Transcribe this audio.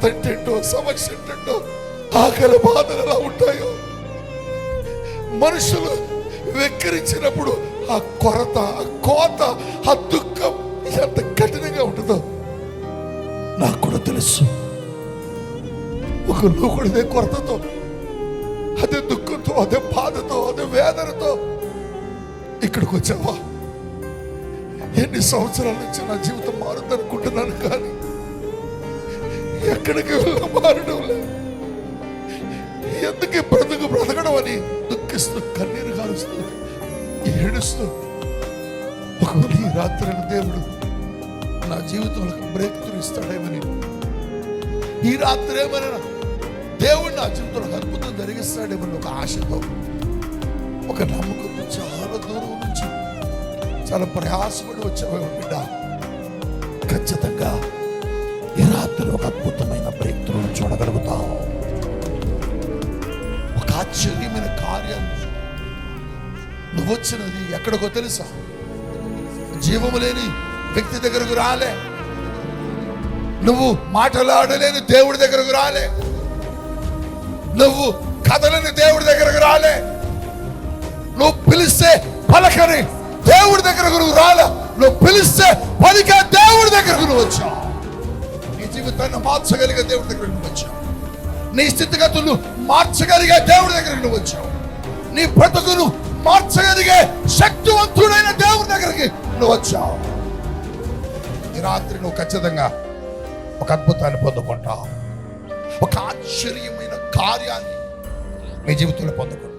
ఏంటో, సమస్య ఏంటో, ఆకలి బాధలు ఎలా ఉంటాయో, మనుషులు వెక్కిరించినప్పుడు ఆ కొరత, ఆ కోత, ఆ దుఃఖం ఎంత కఠినంగా ఉంటుందో నాకు కూడా తెలుసు. ఒక లోకుడిదే కొరతతో, అదే దుఃఖంతో, అదే బాధతో, అదే వేదనతో ఇక్కడికి వచ్చావా? ఎన్ని సంవత్సరాల నుంచి నా జీవితం మారుద్దనుకుంటున్నాను, కానీ ఎక్కడికి మారడం లేదు. ఎందుకు బ్రతకడం అని దుఃఖిస్తూ, కన్నీరు కారుస్తూ, ఏడుస్తూ, ఒకవేళ ఈ రాత్రి దేవుడు నా జీవితంలో బ్రేక్ త్రూ ఇస్తాడేమని, ఈ రాత్రి ఏమైనా దేవుడు నా జీవితంలో అద్భుతం జరిగిస్తాడేమని ఒక ఆశతో, ఒక నమ్మకంతో చాలా దూరం నుంచి చాలా ప్రయాసపడి వచ్చావేమో బిడ్డ. ఖచ్చితంగా ఈ రాత్రి ఒక అద్భుతమైన బ్రేక్ త్రూ చూడగలుగుతావు. ఒక ఆశ్చర్యమైన కార్యాన్ని నువ్వు వచ్చినది ఎక్కడికో తెలుసా? జీవము లేని వ్యక్తి దగ్గరకు రాలే, నువ్వు మాట్లాడలేని దేవుడి దగ్గరకు రాలే, నువ్వు కథలని దేవుడి దగ్గరకు రాలే, నువ్వు పిలిస్తే పలకని దేవుడి దగ్గరకు నువ్వు రాలే, నువ్వు పిలిస్తే పలికే దేవుడి దగ్గరకు నువ్వు వచ్చావు. నీ జీవితాన్ని మార్చగలిగే దేవుడి దగ్గరకు నువ్వు వచ్చావు. నీ స్థితిగతులు మార్చగలిగే దేవుడి దగ్గరకు నువ్వు వచ్చావు. నీ బ్రతుకును మార్చగలిగే శక్తివంతుడైన దేవుడి దగ్గరికి నువ్వు వచ్చావు. ఈ రాత్రి నువ్వు ఖచ్చితంగా ఒక అద్భుతాన్ని పొందుకుంటావు. ఒక ఆశ్చర్యమైన కార్యాన్ని నీ జీవితంలో పొందుకుంటావు.